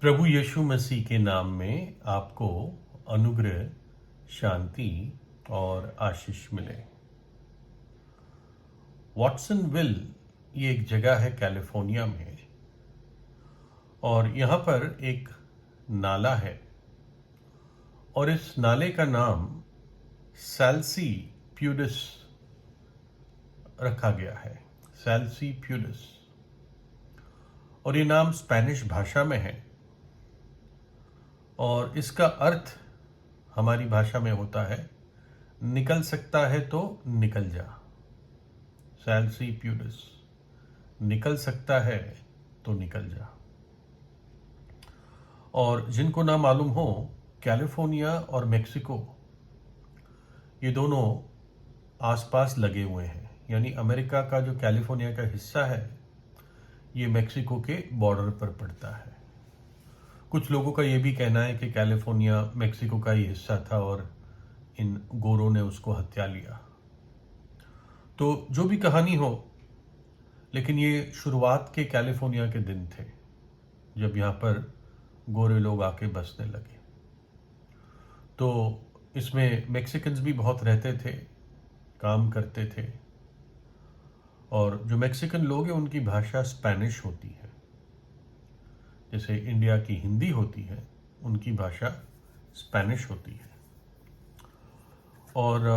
प्रभु यीशु मसीह के नाम में आपको अनुग्रह, शांति और आशीष मिले। वॉटसनविल ये एक जगह है कैलिफोर्निया में, और यहाँ पर एक नाला है और इस नाले का नाम सैल्सी प्यूडिस रखा गया है। सैल्सी प्यूडिस, और ये नाम स्पेनिश भाषा में है और इसका अर्थ हमारी भाषा में होता है निकल सकता है तो निकल जा। सैल्सी प्यूडिस, निकल सकता है तो निकल जा। और जिनको ना मालूम हो, कैलिफोर्निया और मेक्सिको ये दोनों आसपास लगे हुए हैं, यानी अमेरिका का जो कैलिफोर्निया का हिस्सा है ये मेक्सिको के बॉर्डर पर पड़ता है। कुछ लोगों का ये भी कहना है कि कैलिफोर्निया मेक्सिको का ही हिस्सा था और इन गोरों ने उसको हत्या लिया। तो जो भी कहानी हो, लेकिन ये शुरुआत के कैलिफोर्निया के दिन थे जब यहाँ पर गोरे लोग आके बसने लगे। तो इसमें मेक्सिकन्स भी बहुत रहते थे, काम करते थे, और जो मेक्सिकन लोग हैं उनकी भाषा स्पेनिश होती है। जैसे इंडिया की हिंदी होती है, उनकी भाषा स्पेनिश होती है। और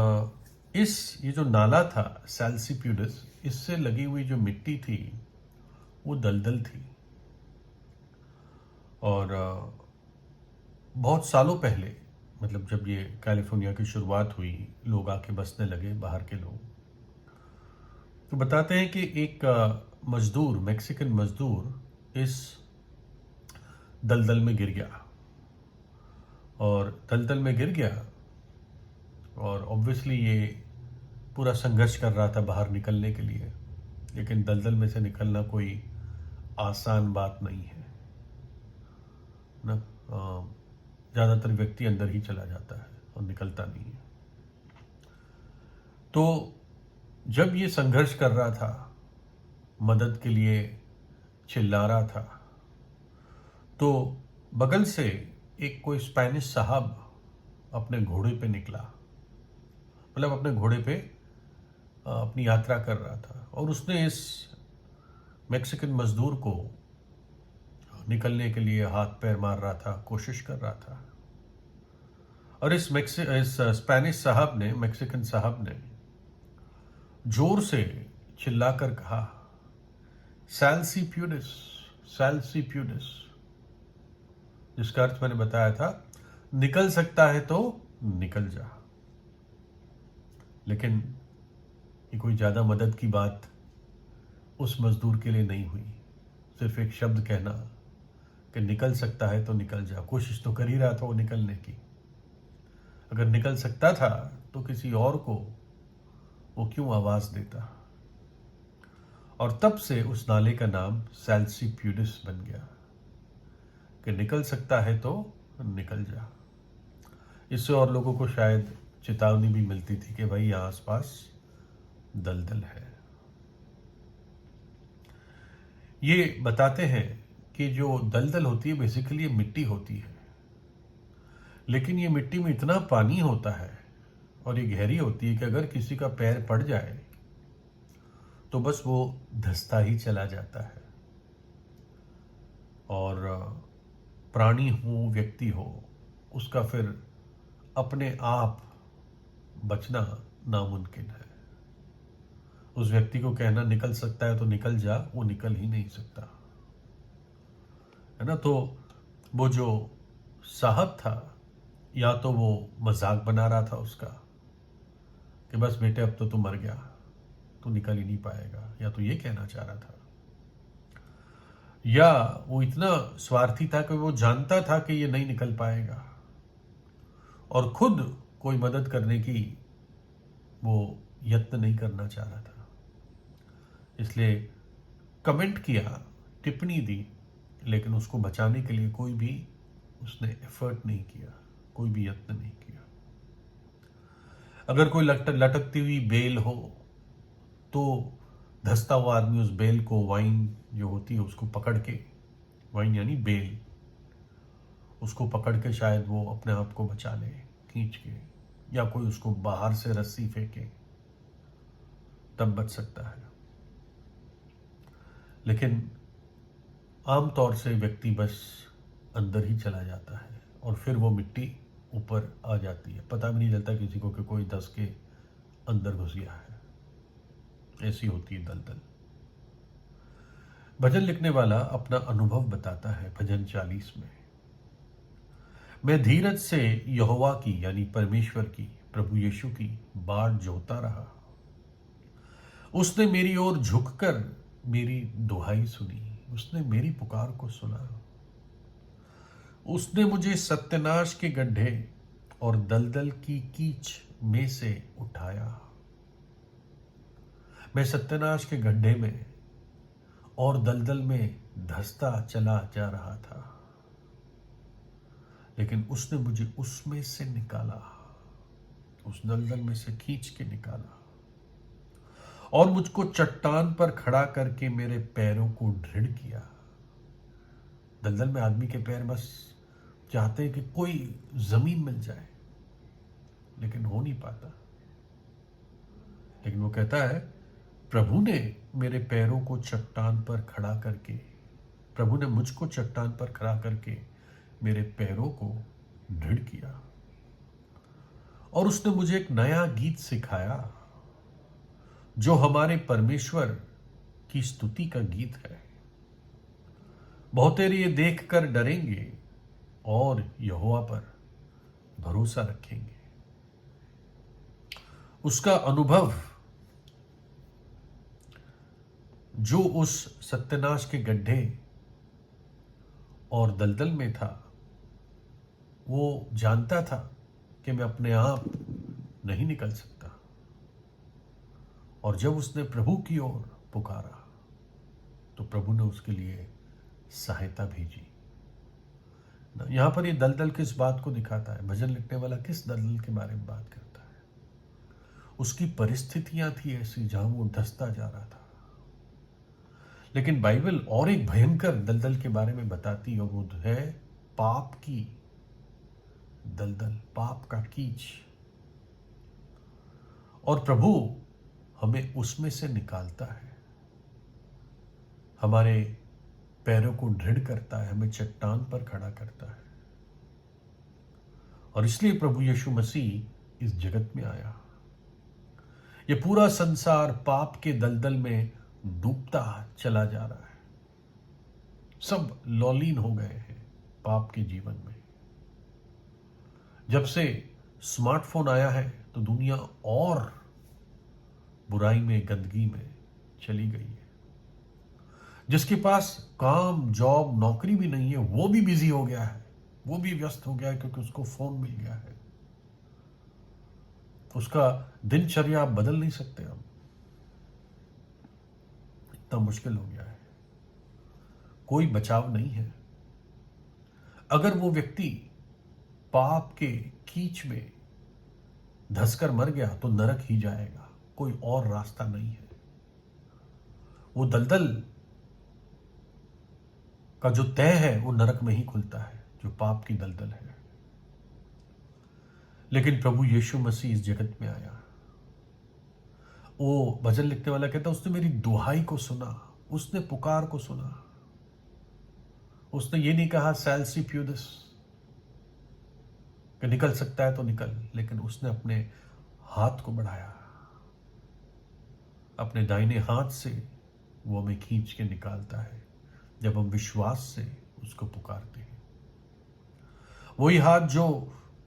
ये जो नाला था सैल्सी प्यूडिस, इससे लगी हुई जो मिट्टी थी वो दलदल थी। और बहुत सालों पहले, मतलब जब ये कैलिफोर्निया की शुरुआत हुई, लोग आके बसने लगे, बाहर के लोग, तो बताते हैं कि एक मजदूर, मैक्सिकन मजदूर इस दलदल में गिर गया। और दलदल में गिर गया और ऑब्वियसली ये पूरा संघर्ष कर रहा था बाहर निकलने के लिए, लेकिन दलदल में से निकलना कोई आसान बात नहीं है ना। ज़्यादातर व्यक्ति अंदर ही चला जाता है और निकलता नहीं है। तो जब ये संघर्ष कर रहा था, मदद के लिए चिल्ला रहा था, तो बगल से एक कोई स्पेनिश साहब अपने घोड़े पे निकला, मतलब अपने घोड़े पे अपनी यात्रा कर रहा था, और उसने इस मैक्सिकन मजदूर को निकलने के लिए हाथ पैर मार रहा था, कोशिश कर रहा था। और इस स्पेनिश साहब ने, मैक्सिकन साहब ने जोर से चिल्लाकर कहा, सैल्सी प्यूडिस, सैल्सी प्यूडिस, जिसका अर्थ मैंने बताया था, निकल सकता है तो निकल जा। लेकिन ये कोई ज्यादा मदद की बात उस मजदूर के लिए नहीं हुई। सिर्फ एक शब्द कहना कि निकल सकता है तो निकल जा। कोशिश तो कर ही रहा था वो निकलने की। अगर निकल सकता था तो किसी और को वो क्यों आवाज देता। और तब से उस नाले का नाम सैल्सी प्यूडिस बन गया कि निकल सकता है तो निकल जा। इससे और लोगों को शायद चेतावनी भी मिलती थी कि भाई यहाँ आसपास दलदल है। ये बताते हैं कि जो दलदल होती है बेसिकली मिट्टी होती है, लेकिन ये मिट्टी में इतना पानी होता है और ये गहरी होती है कि अगर किसी का पैर पड़ जाए तो बस वो धंसता ही चला जाता है। और प्राणी हो, व्यक्ति हो, उसका फिर अपने आप बचना नामुमकिन है। उस व्यक्ति को कहना निकल सकता है तो निकल जा, वो निकल ही नहीं सकता है ना। तो वो जो साहब था, या तो वो मजाक बना रहा था उसका कि बस बेटे अब तो तू मर गया, तू निकल ही नहीं पाएगा, या तो ये कहना चाह रहा था, या वो इतना स्वार्थी था कि वो जानता था कि ये नहीं निकल पाएगा और खुद कोई मदद करने की वो यत्न नहीं करना चाह रहा था। इसलिए कमेंट किया, टिप्पणी दी, लेकिन उसको बचाने के लिए कोई भी उसने एफर्ट नहीं किया, कोई भी यत्न नहीं किया। अगर कोई लटकती हुई बेल हो तो धंसता हुआ आदमी उस बेल को, वाइन जो होती है उसको पकड़ के, वाइन यानी बेल, उसको पकड़ के शायद वो अपने आप को बचा ले खींच के, या कोई उसको बाहर से रस्सी फेंके, तब बच सकता है। लेकिन आमतौर से व्यक्ति बस अंदर ही चला जाता है और फिर वो मिट्टी ऊपर आ जाती है, पता भी नहीं चलता किसी को कि कोई धंस के अंदर घुस गया है। ऐसी होती है दलदल। भजन लिखने वाला अपना अनुभव बताता है भजन 40 में। मैं धीरज से यहोवा की यानी परमेश्वर की, प्रभु यीशु की बाट जोता रहा। उसने मेरी ओर झुककर मेरी दुहाई सुनी, उसने मेरी पुकार को सुना। उसने मुझे सत्यानाश के गड्ढे और दलदल की कीच में से उठाया। मैं सत्यानाश के गड्ढे में और दलदल में धंसता चला जा रहा था, लेकिन उसने मुझे उसमें से निकाला, उस दलदल में से खींच के निकाला और मुझको चट्टान पर खड़ा करके मेरे पैरों को दृढ़ किया। दलदल में आदमी के पैर बस चाहते हैं कि कोई जमीन मिल जाए, लेकिन हो नहीं पाता। लेकिन वो कहता है, प्रभु ने मेरे पैरों को चट्टान पर खड़ा करके, प्रभु ने मुझको चट्टान पर खड़ा करके मेरे पैरों को दृढ़ किया और उसने मुझे एक नया गीत सिखाया जो हमारे परमेश्वर की स्तुति का गीत है। बहुतेरे ये देखकर डरेंगे और यहोवा पर भरोसा रखेंगे। उसका अनुभव जो उस सत्यानाश के गड्ढे और दलदल में था, वो जानता था कि मैं अपने आप नहीं निकल सकता, और जब उसने प्रभु की ओर पुकारा तो प्रभु ने उसके लिए सहायता भेजी। यहां पर ये दलदल किस बात को दिखाता है? भजन लिखने वाला किस दलदल के बारे में बात करता है? उसकी परिस्थितियां थी ऐसी जहां वो धंसता जा रहा था। लेकिन बाइबल और एक भयंकर दलदल के बारे में बताती है, और वो है पाप की दलदल, पाप का कीच। और प्रभु हमें उसमें से निकालता है, हमारे पैरों को दृढ़ करता है, हमें चट्टान पर खड़ा करता है। और इसलिए प्रभु यीशु मसीह इस जगत में आया। ये पूरा संसार पाप के दलदल में डूबता चला जा रहा है। सब लौलीन हो गए हैं पाप के जीवन में। जब से स्मार्टफोन आया है तो दुनिया और बुराई में, गंदगी में चली गई है। जिसके पास काम, जॉब, नौकरी भी नहीं है, वो भी बिजी हो गया है, वो भी व्यस्त हो गया है, क्योंकि उसको फोन मिल गया है। उसका दिनचर्या आप बदल नहीं सकते। अब इतना मुश्किल हो गया है, कोई बचाव नहीं है। अगर वो व्यक्ति पाप के कीच में धंसकर मर गया तो नरक ही जाएगा, कोई और रास्ता नहीं है। वो दलदल का जो तय है वो नरक में ही खुलता है, जो पाप की दलदल है। लेकिन प्रभु यीशु मसीह इस जगत में आया। वो भजन लिखने वाला कहता, उसने मेरी दुहाई को सुना, उसने पुकार को सुना। उसने ये नहीं कहा सैल्सी प्यूदिस कि निकल सकता है तो निकल, लेकिन उसने अपने हाथ को बढ़ाया, अपने दाहिने हाथ से वो हमें खींच के निकालता है जब हम विश्वास से उसको पुकारते हैं। वही हाथ जो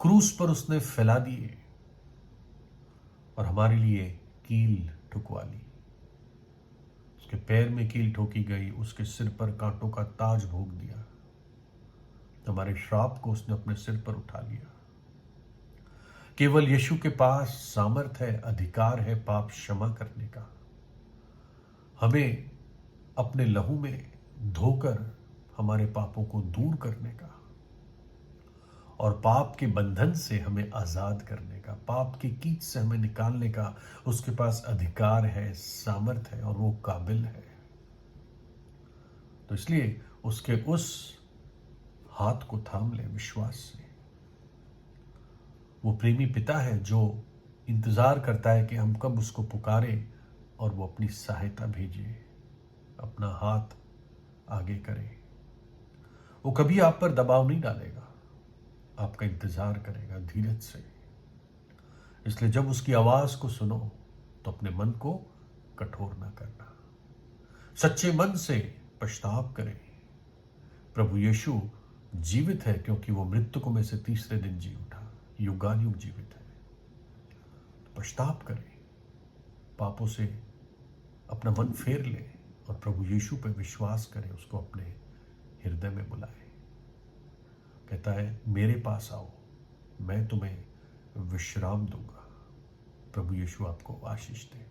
क्रूस पर उसने फैला दिए और हमारे लिए कील ठुकवा ली। उसके पैर में कील ठोकी गई, उसके सिर पर कांटों का ताज भोग दिया। हमारे श्राप को उसने अपने सिर पर उठा लिया। केवल यीशु के पास सामर्थ है, अधिकार है पाप क्षमा करने का, हमें अपने लहू में धोकर हमारे पापों को दूर करने का, और पाप के बंधन से हमें आजाद करने का, पाप की कीच से हमें निकालने का उसके पास अधिकार है, सामर्थ है, और वो काबिल है। तो इसलिए उसके उस हाथ को थाम ले विश्वास से। वो प्रेमी पिता है जो इंतजार करता है कि हम कब उसको पुकारें और वो अपनी सहायता भेजे, अपना हाथ आगे करे। वो कभी आप पर दबाव नहीं डालेगा, आपका इंतजार करेगा धीरज से। इसलिए जब उसकी आवाज को सुनो तो अपने मन को कठोर ना करना, सच्चे मन से पश्चाताप करें। प्रभु यीशु जीवित है क्योंकि वो मृतकों में से तीसरे दिन जी उठा, युगानुयुग जीवित है। पश्चाताप करें, पापों से अपना मन फेर ले और प्रभु यीशु पे विश्वास करें, उसको अपने हृदय में बुलाए। कहता है मेरे पास आओ, मैं तुम्हें विश्राम दूंगा। प्रभु यीशु आपको आशीष दे।